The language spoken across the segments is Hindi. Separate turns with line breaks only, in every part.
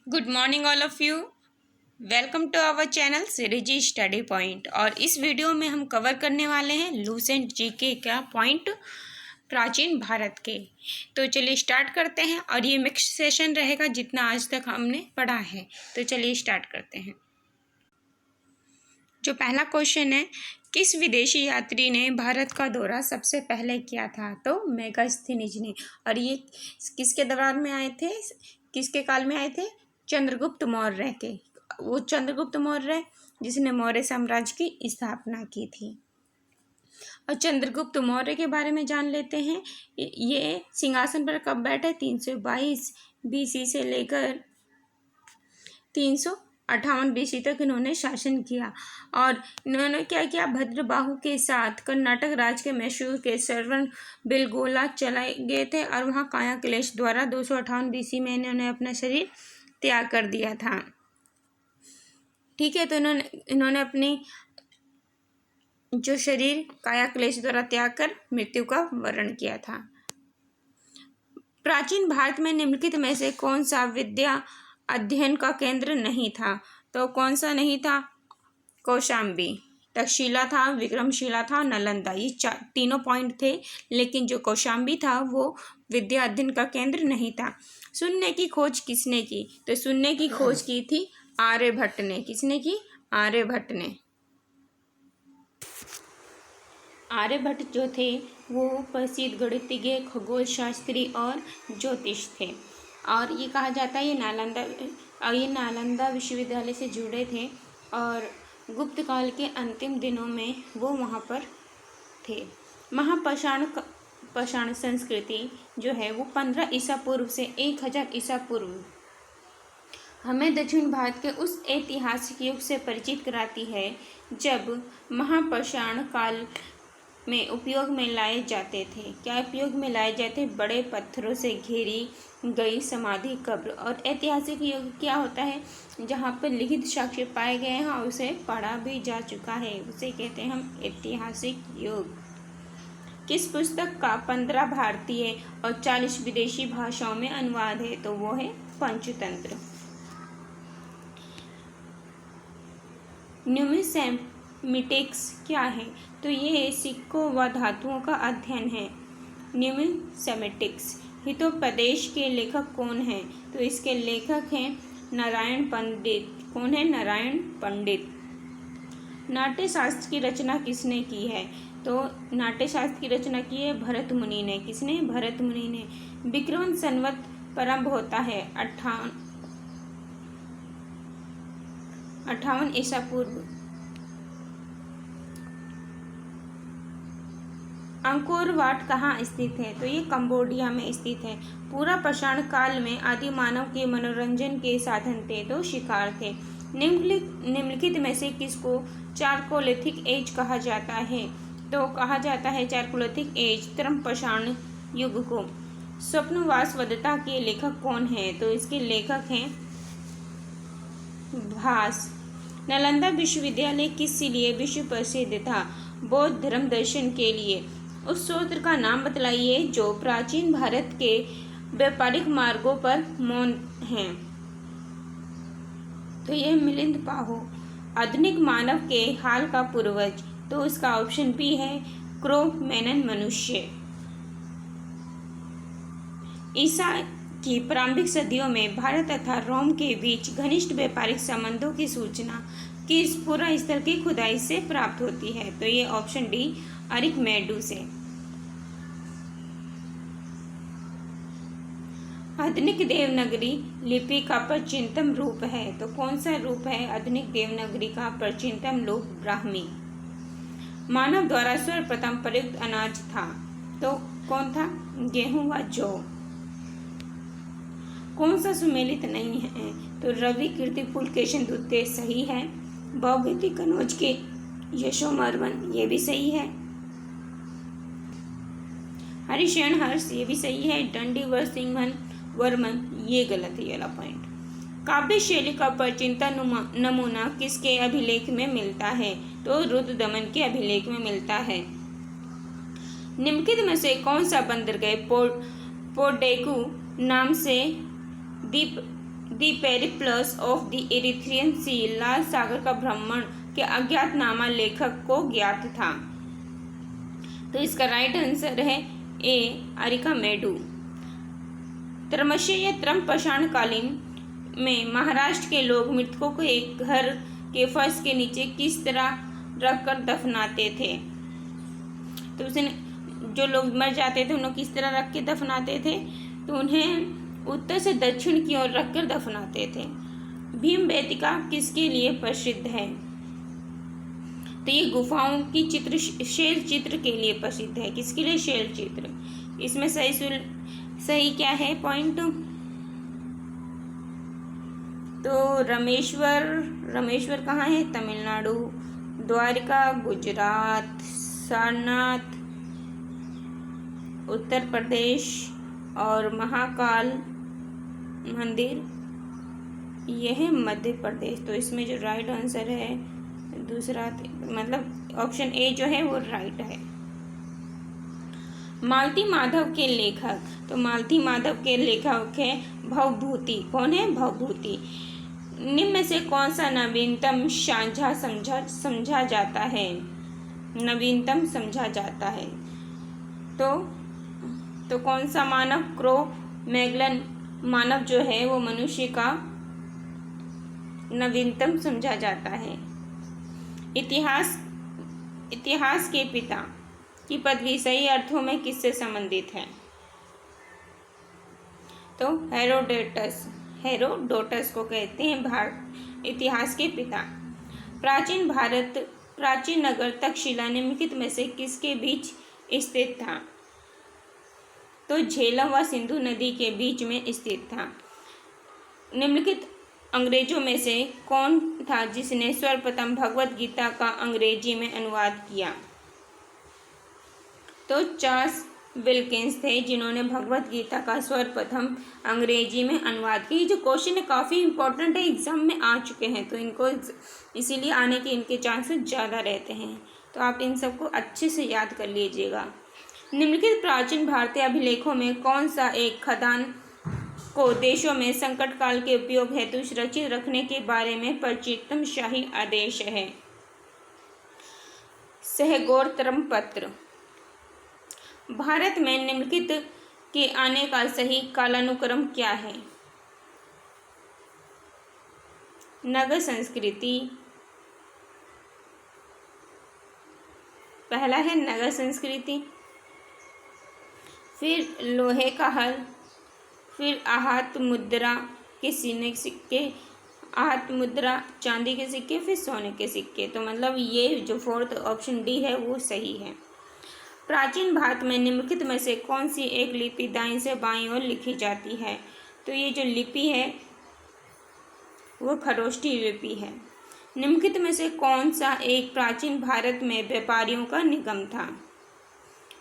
Good morning all of you. Welcome to our channel Siriji study point. और इस वीडियो में हम कवर करने वाले हैं लूसेंट जीके का पॉइंट प्राचीन भारत के। तो चलिए स्टार्ट करते हैं। और ये मिक्स सेशन रहेगा जितना आज तक हमने पढ़ा है। तो चलिए स्टार्ट करते हैं। जो पहला क्वेश्चन है, किस विदेशी यात्री ने भारत का दौरा सबसे पहले किया था? तो मेगास्थनीज ने। और ये किसके दौरान में आए थे, किसके काल में आए थे? चंद्रगुप्त मौर्य के। वो चंद्रगुप्त मौर्य जिसने मौर्य साम्राज्य की स्थापना की थी। और चंद्रगुप्त मौर्य के बारे में जान लेते हैं। ये सिंहासन पर कब बैठे? 322 BC से लेकर 358 BC तक इन्होंने शासन किया। और इन्होंने क्या किया? भद्रबाहु के साथ कर्नाटक राज्य के मैसूर के श्रवण बेलगोला चले गए थे। और वहाँ काया क्लेश द्वारा 258 BC में इन्होंने अपना शरीर त्याग कर दिया था। ठीक है, तो इन्होंने अपनी जो शरीर काया क्लेश द्वारा त्याग कर मृत्यु का वर्ण किया था। प्राचीन भारत में निम्नलिखित में से कौन सा विद्या अध्ययन का केंद्र नहीं था? तो कौन सा नहीं था? कौशाम्बी, तक्षशिला था, विक्रमशिला था, नालंदा। ये तीनों पॉइंट थे, लेकिन जो कौशाम्बी था वो विद्या अध्ययन का केंद्र नहीं था। शून्य की खोज किसने की? तो शून्य की खोज की थी आर्यभट्ट ने। किसने की? आर्यभट्ट ने। आर्यभट्ट जो थे वो प्रसिद्ध गणितज्ञ, खगोल शास्त्री और ज्योतिष थे। और ये कहा जाता है ये नालंदा विश्वविद्यालय से जुड़े थे। और गुप्त काल के अंतिम दिनों में वो वहाँ पर थे। महापाषाण संस्कृति जो है वो 15 ईसा पूर्व से 1000 ईसा पूर्व हमें दक्षिण भारत के उस ऐतिहासिक युग से परिचित कराती है जब महापाषाण काल में उपयोग में लाए जाते थे। क्या उपयोग में लाए जाते? बड़े पत्थरों से घेरी गई समाधि, कब्र। और ऐतिहासिक युग क्या होता है? जहाँ पर लिखित साक्ष्य पाए गए हैं और उसे पढ़ा भी जा चुका है, उसे कहते हैं हम ऐतिहासिक युग। किस पुस्तक का 15 भारतीय और 40 विदेशी भाषाओं में अनुवाद है? तो वो है पंचतंत्र। न्यूमिसमेटिक्स क्या है? तो ये सिक्कों व धातुओं का अध्ययन है, न्यूमिसमेटिक्स। हितोपदेश के लेखक कौन हैं? तो इसके लेखक हैं नारायण पंडित। कौन है? नारायण पंडित। नाट्य शास्त्र की रचना किसने की है? तो नाट्य शास्त्र की रचना की है भरत मुनि ने। किसने? भरत मुनि ने। विक्रम संवत प्रारंभ होता है 58 ईसा पूर्व। अंकोर वाट कहाँ स्थित है? तो ये कंबोडिया में स्थित है। पूरा पाषाण काल में आदि मानव के मनोरंजन के साधन थे तो शिकार थे। निम्नलिखित में से किसको चारकोलिथिक एज कहा जाता है? तो कहा जाता है चारकोलिथिक एज तरम पाषाण युग को। स्वप्नवासवदत्ता के लेखक कौन है? तो इसके लेखक हैं भास। नालंदा विश्वविद्यालय किस लिए विश्व प्रसिद्ध था? बौद्ध धर्म दर्शन के लिए। उस स्रोत का नाम बतलाइए जो प्राचीन भारत के व्यापारिक मार्गों पर मौन हैं। तो यह मिलिंद पाहो। आधुनिक मानव के हाल का पूर्वज। तो इसका ऑप्शन बी है क्रो-मैनन मनुष्य। ईसा की प्रारंभिक सदियों में भारत तथा रोम के बीच घनिष्ठ व्यापारिक संबंधों की सूचना किस पुरा स्थल की खुदाई से प्राप्त होती है? तो ये ऑप्शन डी अरिकमेडु से। आधुनिक देवनागरी लिपि का प्राचीनतम रूप है। तो कौन सा रूप है आधुनिक देवनागरी का प्राचीनतम रूप? ब्राह्मी। मानव द्वारा सर्वप्रथम प्रयुक्त अनाज था तो कौन था? गेहूं व जौ। कौन सा सुमेलित नहीं है? तो रवि, कीर्ति, पुलकेशन, द्वितीय सही है। भौगीति, कनौज के यशोमर्मन, ये भी सही है। हरिशयन हर्ष, ये भी सही है। दंडी व सिंघन वर्मन, ये गलत है, ये वाला पॉइंट। काव्य शैली का प्राचीनतम नमूना किसके अभिलेख में मिलता है? तो रुद्रदमन के अभिलेख में मिलता है। निम्नलिखित में से कौन सा बंदरगाह पोर्डेकू नाम से द्वीप the Periplus of the Erythraean sea, लाल सागर का भ्रमण के अज्ञातनामा लेखक को ज्ञात था। तो इसका राइट आंसर है ए, अरिकामेडू। त्रमशे या त्रम कालीन में महाराष्ट्र के लोग मृतकों को एक घर के फर्श के नीचे किस तरह रखकर दफनाते थे? तो उसे जो लोग मर जाते थे उन्हें किस तरह रख के दफनाते थे? तो उन्हें उत्तर से दक्षिण की ओर रखकर दफनाते थे। भीमबेटका किसके लिए प्रसिद्ध है? तो ये गुफाओं की चित्र, शैल चित्र के लिए प्रसिद्ध है। किसके लिए? शैल चित्र। इसमें सही क्या है पॉइंट? तो रामेश्वर कहाँ है? तमिलनाडु। द्वारका गुजरात। सारनाथ उत्तर प्रदेश। और महाकाल मंदिर यह है मध्य प्रदेश। तो इसमें जो राइट आंसर है दूसरा, मतलब ऑप्शन ए जो है वो राइट है। मालती माधव के लेखक, तो मालती माधव के लेखक है भवभूति। कौन है? भवभूति। निम्न में से कौन सा नवीनतम साझा समझा जाता है? नवीनतम समझा जाता है तो कौन सा मानव? क्रो मैगलन मानव जो है वो मनुष्य का नवीनतम समझा जाता है। इतिहास के पिता की पदवी सही अर्थों में किससे संबंधित है? तो हेरोडोटस को कहते हैं इतिहास के पिता। प्राचीन नगर तक्षशिला निम्नलिखित में से किसके बीच स्थित था? तो झेलम व सिंधु नदी के बीच में स्थित था। निम्नलिखित अंग्रेजों में से कौन था जिसने सर्वप्रथम भगवत गीता का अंग्रेजी में अनुवाद किया? तो चार्ल्स विल्किंस थे जिन्होंने भगवत गीता का सर्वप्रथम अंग्रेजी में अनुवाद किया। जो क्वेश्चन है काफ़ी इंपॉर्टेंट है, एग्जाम में आ चुके हैं, तो इनको इसीलिए आने के इनके चांसेस ज़्यादा रहते हैं। तो आप इन सबको अच्छे से याद कर लीजिएगा। निम्नलिखित प्राचीन भारतीय अभिलेखों में कौन सा एक खदान को देशों में संकट काल के उपयोग हेतु सुरक्षित रखने के बारे में प्रचितम शाही आदेश है? सहगोरतरम पत्र। भारत में निम्नलिखित के आने का सही कालानुक्रम क्या है? नगर संस्कृति, पहला है नगर संस्कृति, फिर लोहे का हल, फिर आहत मुद्रा के सिक्के, आहत मुद्रा चांदी के सिक्के, फिर सोने के सिक्के। तो मतलब ये जो फोर्थ ऑप्शन डी है वो सही है। प्राचीन भारत में निम्नलिखित में से कौन सी एक लिपि दाईं से बाईं ओर लिखी जाती है? तो ये जो लिपि है वो खरोष्ठी लिपि है। निम्नलिखित में से कौन सा एक प्राचीन भारत में व्यापारियों का निगम था?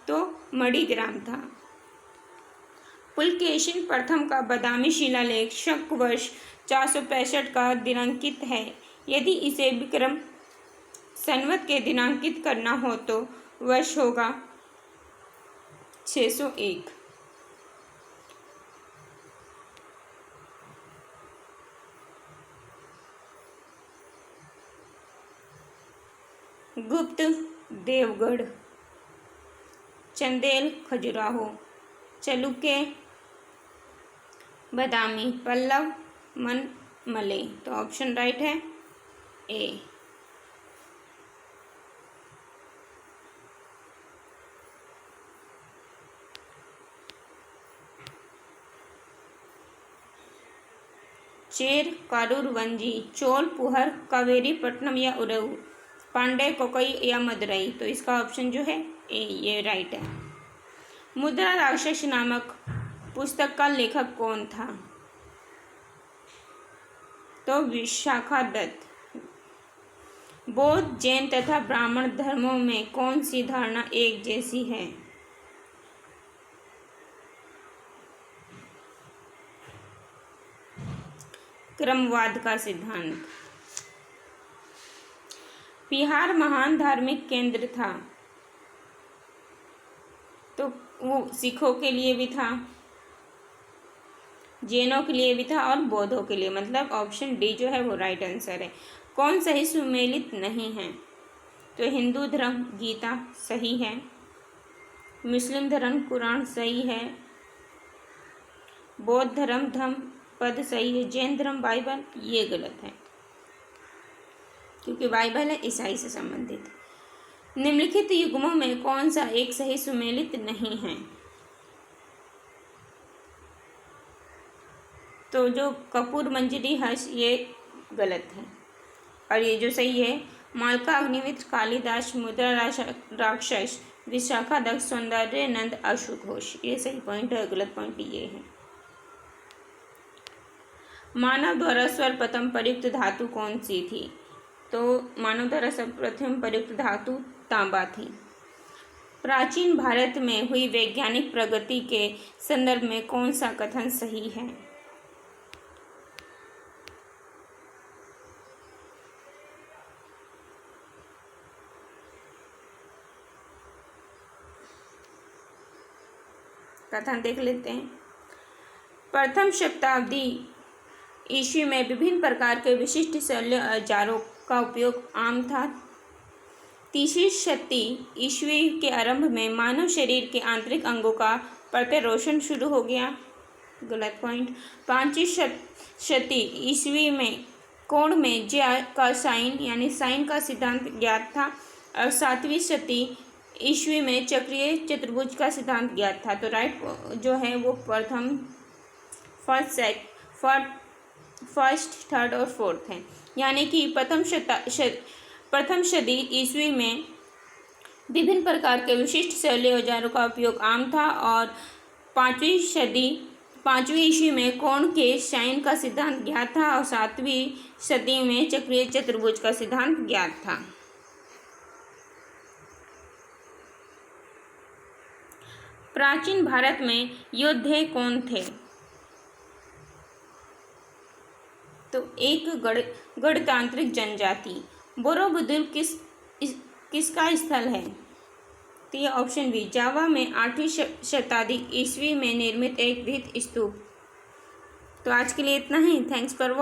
तो मणिग्राम था। पुलकेशिन प्रथम का बादामी शिलालेख शक वर्ष 465 का दिनांकित है। यदि इसे विक्रम संवत के दिनांकित करना हो तो वर्ष होगा 601। गुप्त देवगढ़, चंदेल खजुराहो, चालुक्य बादामी, पल्लव मनमले। तो ऑप्शन राइट है ए। चेर, कारूर, वंजी, चोल, पुहर, कावेरी पट्टनम या उरऊ, पांडे, कोकई या मदुरई। तो इसका ऑप्शन जो है ए, ये राइट है। मुद्रा राक्षस नामक पुस्तक का लेखक कौन था? तो विशाखादत्त। बौद्ध, जैन तथा ब्राह्मण धर्मों में कौन सी धारणा एक जैसी है? क्रमवाद का सिद्धांत। बिहार महान धार्मिक केंद्र था, तो वो सिखों के लिए भी था। जैनों के लिए भी था और बौद्धों के लिए, मतलब ऑप्शन डी जो है वो राइट आंसर है। कौन सही सुमेलित नहीं है? तो हिंदू धर्म गीता सही है, मुस्लिम धर्म कुरान सही है, बौद्ध धर्म धम्मपद सही है, जैन धर्म बाइबल ये गलत है, क्योंकि बाइबल है ईसाई से संबंधित। निम्नलिखित युग्मों में कौन सा एक सही सुमेलित नहीं है? तो जो कपूर मंजरी हर्ष ये गलत है, और ये जो सही है मालका अग्निमित्र कालिदास मुद्रा राक्षस विशाखा दक्ष सौंदर्य नंद अशुघोष ये सही पॉइंट है, गलत पॉइंट ये है। मानव द्वारा सर्वप्रथम प्रयुक्त धातु कौन सी थी? तो मानव द्वारा सर्वप्रथम प्रयुक्त धातु तांबा थी। प्राचीन भारत में हुई वैज्ञानिक प्रगति के संदर्भ में कौन सा कथन सही है? कथन देख लेते हैं। प्रथम शताब्दी ईस्वी में विभिन्न प्रकार के विशिष्ट शल्य औजारों का उपयोग आम था। तीसरी शती ईस्वी के आरंभ में मानव शरीर के आंतरिक अंगों का प्रत्यारोपण शुरू हो गया, गलत पॉइंट। पाँचवीं शती ईस्वी में कोण में ज्या का साइन यानी साइन का सिद्धांत ज्ञात था, और सातवीं शती ईस्वी में चक्रीय चतुर्भुज का सिद्धांत ज्ञात था। तो राइट जो है वो फर्स्ट थर्ड और फोर्थ है, यानी कि प्रथम शती ईस्वी में विभिन्न प्रकार के विशिष्ट शैली औजारों का उपयोग आम था, और पाँचवीं ईस्वी में कोण के साइन का सिद्धांत ज्ञात था, और सातवीं शती में चक्रीय चतुर्भुज का सिद्धांत ज्ञात था। प्राचीन भारत में योद्धे कौन थे? तो एक गणतांत्रिक जनजाति। बोरोबुदुर किसका स्थल है? तो ये ऑप्शन बी जावा में 8वीं शताब्दी ईस्वी में निर्मित एक भित्ति स्तूप। तो आज के लिए इतना ही। Thanks for